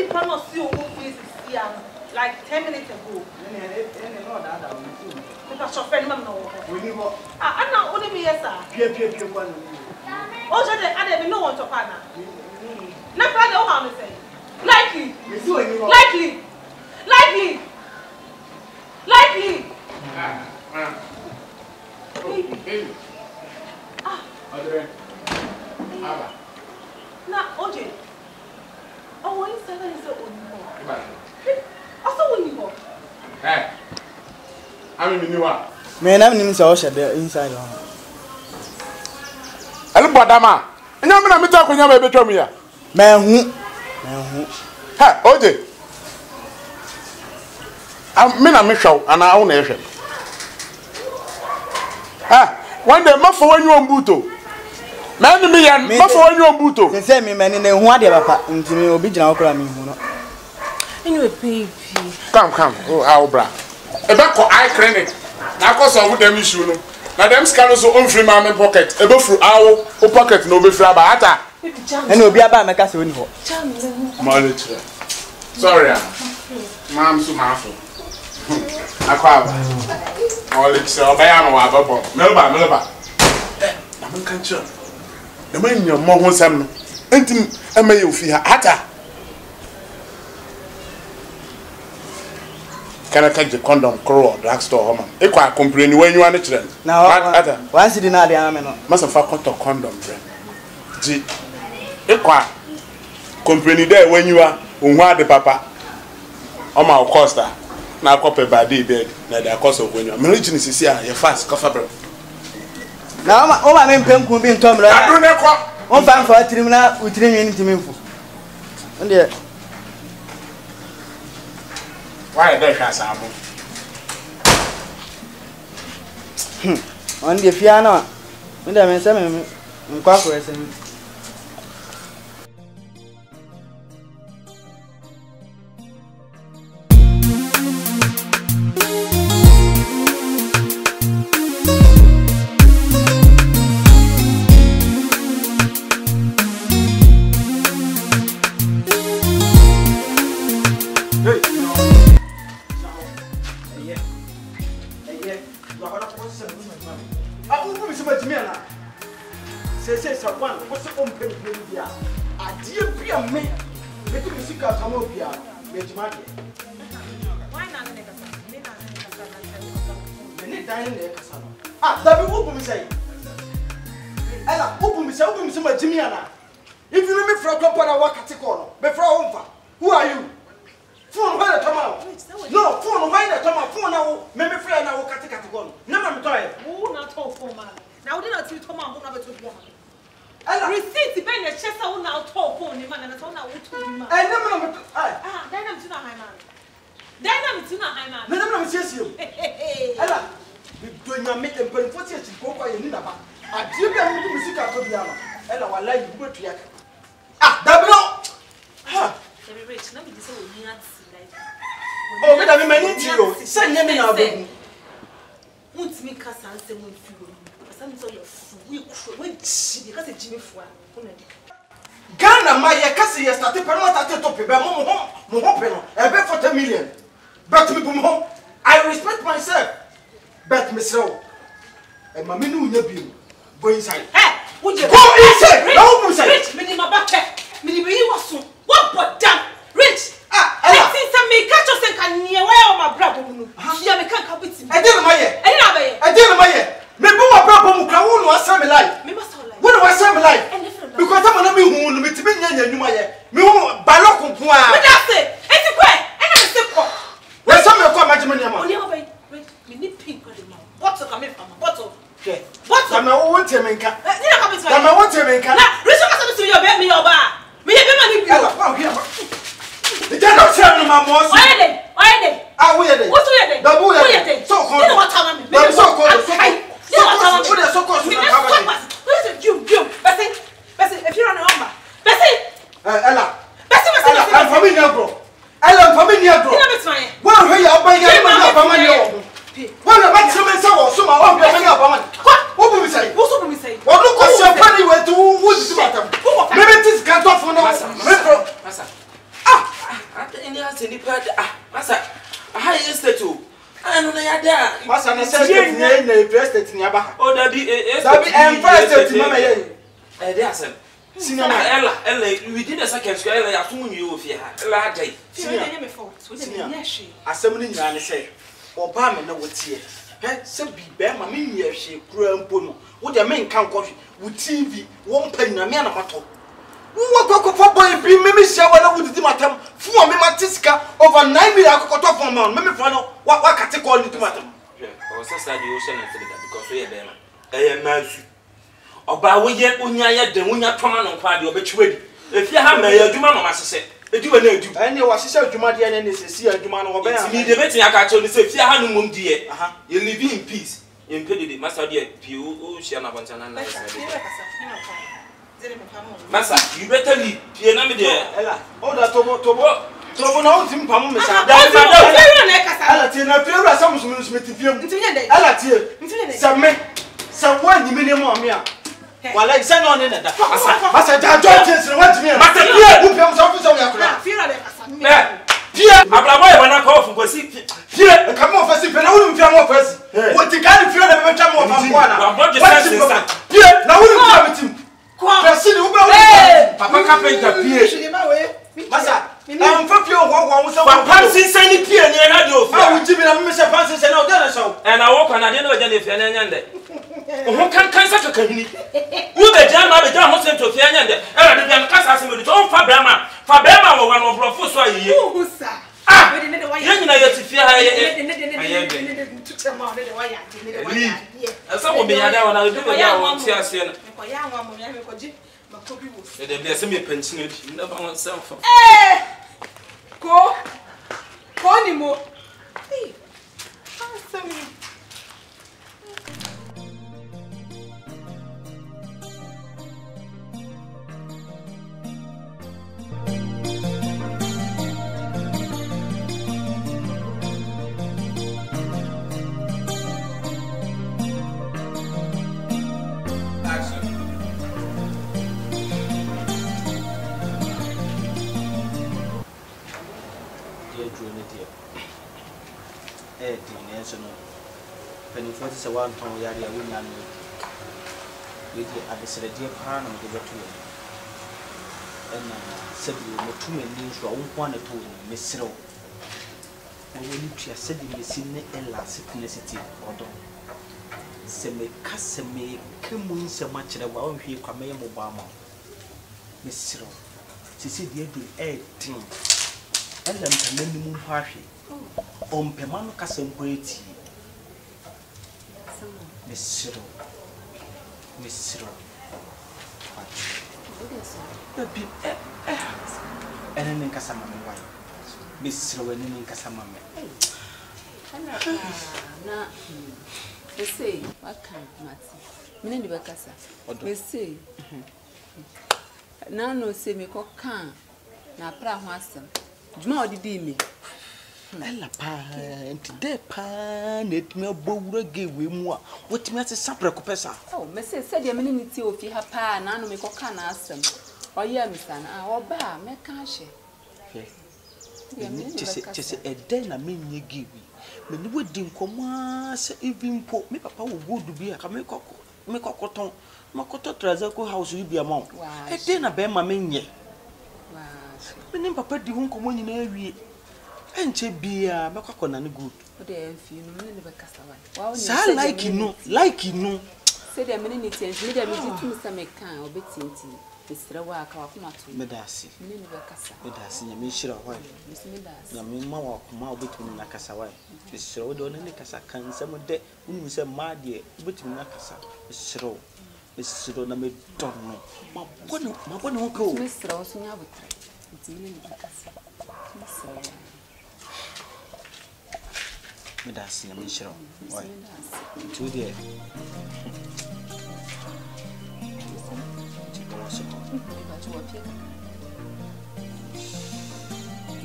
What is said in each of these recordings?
cannot see who is here like 10 minutes ago. Because your friend mom no. Ah, now only me yes sir. Pie one. Oh, so I didn't know what to partner. Not bad oh how me say. Likely. Baby. Ah. Adre. Aba. Na oje. Oh, what is that? Is so Iba. Also when you Eh. I'm in the one. Man, I'm in the inside. Elubadama. Nyame na meta konya ba betwa mu ya. Man hu. Ha, oje. Me na me hwaw ana wo na ehwe. Ha, one day ma for wanyu ombuto. Man me yan, ma for wanyu ombuto. Say say me man na hu ade papa, ntimi obi gina okra me hu no. anyway, baby. Come. Oh, how bra. Ebe ko eye clinic. Na ko so wo dem issue no. Na dem scan so on free my pocket. Ebe fru awo, o pocket no be free aba ata. And obi aba meka se woni ho. Knowledge. Sorry. Mom so mafu. Akwa. Knowledge so oba no wa babo. Melba. Na man kan che. Na man nyam mo ho sam no. Entim emaye ofi ha ata. Can I catch the condom crow drugstore home? Equa complain when you are the children. Now, once you deny the army, must have found a condom. G. Equa complain there when you are the papa. On my costa. Now, copy by day bed. Now, the cost of when you are religion is here. You're fast, coffee. Now, all my men could be in Tom. I don't know. One fan for a terminal with training to me. And yet. Why there has a on the piano, when I mean, some incorporation. If you remember from Compana Wakatikono, before Omfa, who are you? Phone when I come out. No, phone when I come out. Phone now, maybe friend now Katikatikon. Never toy. Who not talk for man? Now did not see Thomas who never took one. And receipt Ben the Chester who now talk for him and I told now who told him. I never then I'm to high man. Then I'm to high man. Then I'm to you. Ella, doing my meat and putting 40 years go by in Naba. I did them to music after the other. Ella, I like you go to yak. Ah, double. Ha! Very rich, now we just oh, but I mean, you send me now, baby. Won't me cast and say, when some sort of which because it's Jimmy for Ghana, my Cassie started to top about 40 million. But me, I respect myself. But Miss Rowe and my menu nebu go inside. Hey, would you go inside? No, Rich, minimum bucket, minimum was what but damn Rich. I think some may catch us and can near where my brother. Here, we can't come with him. I didn't my maybe my brother who was some life. What do I say my life? Because I'm not me to be near you, my me balloon. But that's it. It's a quay. And I'm a simple. Where's some of my wait. We need pink on the mouth. What's coming from a bottle? What's a want to make up? I'm a want to make up. Reason to your baby or bar. Me have the general tell my boss. Why are they? Ah, we are they? What's the the so called. You know what time I'm so called. So called. Bessie, if you're on a number. Bessie! Ella. Bessie, I'm from India, bro. Ella, from India, bro. Well, we are buying a well, the maximum so my own what will we say? What will we say? Well, look what's your funny way to what's the matter? Maybe this cut off on us. Ah! any as any part. Massa, a high estate. I know they are there. Massa, I said, you're interested in Yaba. Oh, that be interested in Mamma. There, sir. Cinema Ella, we did a second square. I assume you with your lad. Assembly, I say, Obama, no what's here. Some be bear, my minion, she grew up. What the main count coffee with TV, 1 penny, a man of my top. What for boy be Mimi Shawana would do my time for me, Matiska over 9 million for man. Mimi Fano, what can take all into my time? I was just like the ocean because we are there. I am nice. Oba we yet unya de unya toma no kwa de obetwedi efia ha ma ya adwuma no masese edu we na edu ene wa sese adwuma de ene se si adwuma no oba ya ni de betin aka cho ni se efia ha no mom die you live in peace in pedide master de pi o share na bonta na na masa you better leave pie na me de ela o da tobo na untim pam me sa da ela tie na fewra samusum smith fiem ela tie sa me sa wani minimum me a wala isa no ne da masa ja jo chese what me masa pie who pem so so yakura fira le kasa me pie ablabo e bana ka ofu kwasi pie ka mo fasi pe na wonu mfia mo fasi wo ti kan fira na be twa mo fa mo na pie na wonu mfia metim pesi ni wo be wo papa carpenter pie masa am fa pie wo wo so papa sinsan ni pie ni na de ofu a wo ti bi na me se pan sinsan na o da na so na wo kwa na de na o ja na fia na nyande o kan saka kahini wo be jama be jama ho sento fia nyande era de bian kasa asem de to fa brama wo wan obrofo so ayiye wo sa we de ne wa ya nyina ya ti fia ha ye tutema de wa ya de ne wa ya asa wo be ya da wana de be ya wo ti ase no ko ya nwa mo ya me ko ji makobi wo de be ase me pension bi na ba won self ko ni mo asem penifo se wan ton yare ya wunya no yedi adesrede pa na de beto ena sebi motume ni so wonko na to ni mesrew wo ni tua sebi mesi ne ela sicknessity odo se me kase me kemu nsema kire wa onhwe kwame mo ba ma mesrew sisi de edu tin ela ntamani mu hwahwe ompema no kase mpo eti Misro. Baby, enen kasama me wai. Misro enen kasama me. Na ese wakan mati. Mine ndi bakasa. Ese. Na no se me ko kan na pra ho asem. Djuma odidi mi. Ela pa enti pa net me bowura gewe mu a wotimi ase sapre ko pesa oh me se de meni niti ofi ha pa na no me ko ka na asem oya mi sana oba me ka hye chese ede na menye gewe me ni wodi nkoma se even po me papa wo godu bi aka me kokoton makoto trazako house yi bi amount ede na be ma menye me ni papa di hu nkomo nyina awie enche bia makwa na ne good o de enfi no me ne bekasa wa sa like no se de me ne tienti me de me jitu sa me kan obetinti esira wa aka wa kuma to medasi me ne bekasa medasi nya me shira wa nya me ma wa kuma obetumi na kasa wa esira o de ne kasa kan se mo de unu se ma de obetumi na kasa esira na me don no ma bone ho ko me esira o so nya botre nti me ne bekasa esira medasi nya me shira wa tu de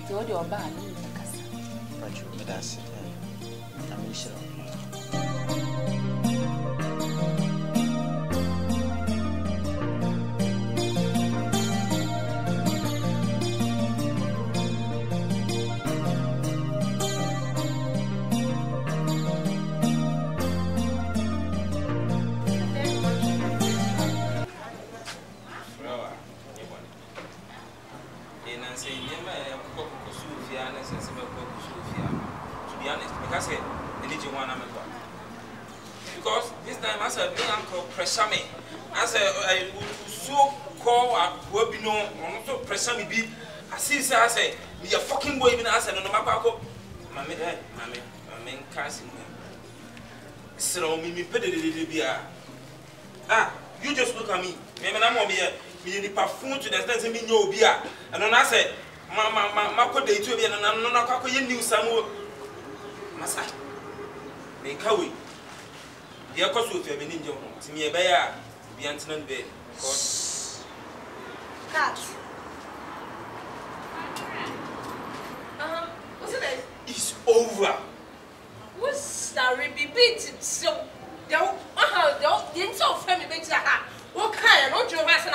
Todo o ba ni bekasa. Bacho medasi na me shira because this time I said, me uncle pressure me. I said, I so call a webino or not pressure me be. I see, I say, me a fucking boy, even I said, no, my mammy, can't see me. So, me put it be ah, you just look at me. Maybe I'm over here. Me the perfume to the extent me no beer. And then I said, my could they to be and I'm not a cocky new some Massa. Make a way. The cost with your meaning, to me a bear, be antenan bed. Cat. What's it? It's over. What's that repeated so? Don't so family makes a hat. What kind of your master?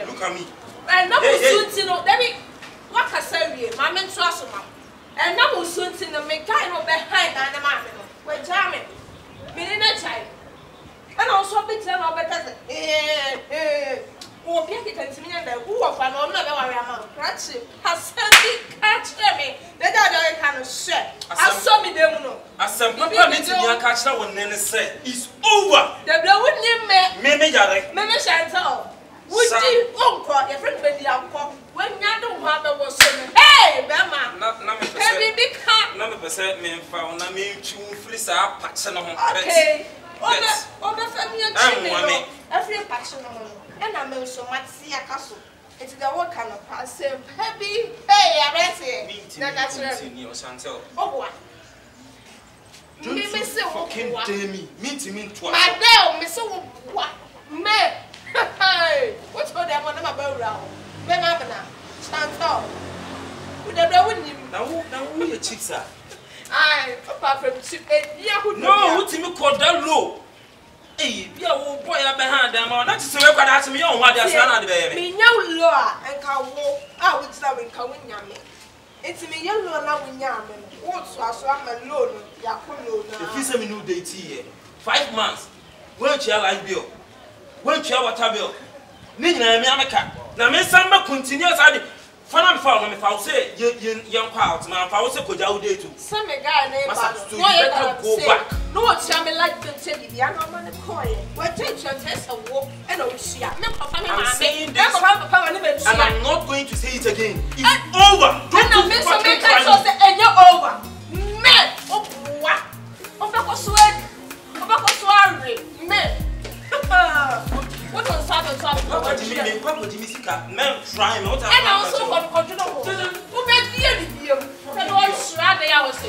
Look at me. And no soon, let me what I say, my men trust him. And no soon in the mechanical behind the man. We're jamming. Meaning a child. And also be tell of it. Who get it and me and who of an honor has catch me. The other kind of shit. I saw me them no. I said, Papa, me to catch that one then said, it's over. The blow would name me, Chantal. Would you, uncle, your friend with the uncle, when your mother was saying, hey, Bama, number percent me found, I mean, two fleece up, patching on. Okay. Over family and every passion and I'm so much see a castle. It's the work kind of passive heavy. Hey, I read that's right. Oh, what? Me, Miss fucking Demi, meeting twice. My girl, Miss what? Me, hey, what's for them on my bow round? Memabana, stand up. Would I win him? Now, who your chicks are? I, apart from chip, no, what's him called that low? Hey, be a boy behind them, or not to say what I asked me on what they're saying, baby. Me no law and can walk out with some in Kawin. It's me yellow now in Yaman. Also, I'm alone. If you say me no date here, 5 months. Won't you like bill? Won't you water bill? Nina, America. Now, Miss Samba continues at the Fanam found me if I say young crowds, man, if I was a good out day too. Some guy named go back. No one shall me like the teddy, the young man coin. What takes your test of walk and oh, she. I'm saying this, and I'm not going to say it again. It's over. Don't know, Miss America, and you're over. Man, oh, what? Of the Coswell, of the Coswell, man. What on Saturday? What did you see? Men try not to. And also for the control. Who made you? And all shrug the hours.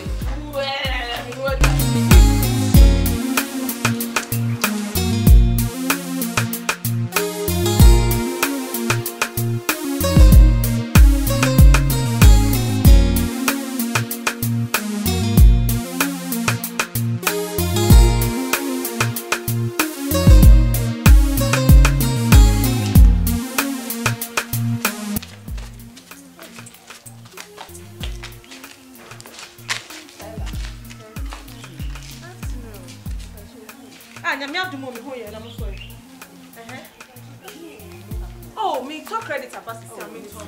Oh, me talk credit about this. I mean, okay,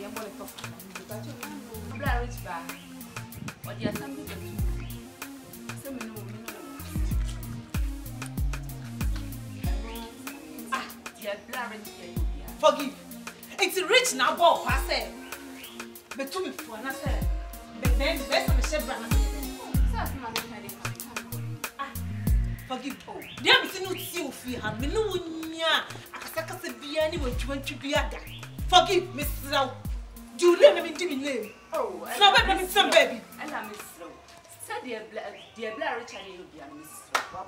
I'm going to talk. I'm rich back. But there's something to do. Ah, forgive. It's rich now, Bob. I said, but to me for an answer. But then the best of the chef brand. Forgive. There is no seal for you. I'm no nya. Akasaka be anyone to be at that. Forgive, Miss Slow. You live in Jimmy Lane. Oh, so let me some baby. And I'm Miss Slow. Said dear Blair Richard, you'll be a Miss Slow.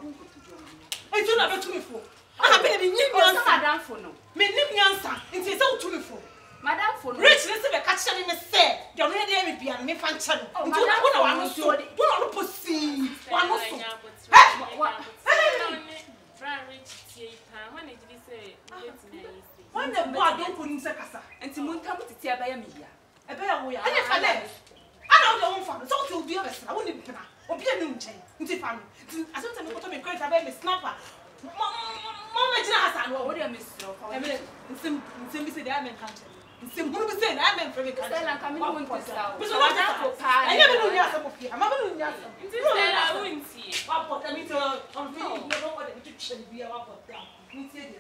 I do not to me for. I have been in Madame for no. Me answer. It is all to me for. Madame for rich, listen, a catcher in the set. You're ready to be a me function. Oh, Madame, I'm so don't pussy. One also. When the boy don't put in Sakasa and Timon come to tear by a media. A bear way. I don't know from so to be honest. I wouldn't or be a new chain. Into family. I don't know what to be great about Miss Snapper. Mama, what do you miss? Simply say the Amen country. Simple be saying I mean for me. Stella come in won't sell. But what happened? I never knew you have some of you. I'm not going to know you. Stella won't see. What put them into on me? You know what the kitchen be about them. Me see it.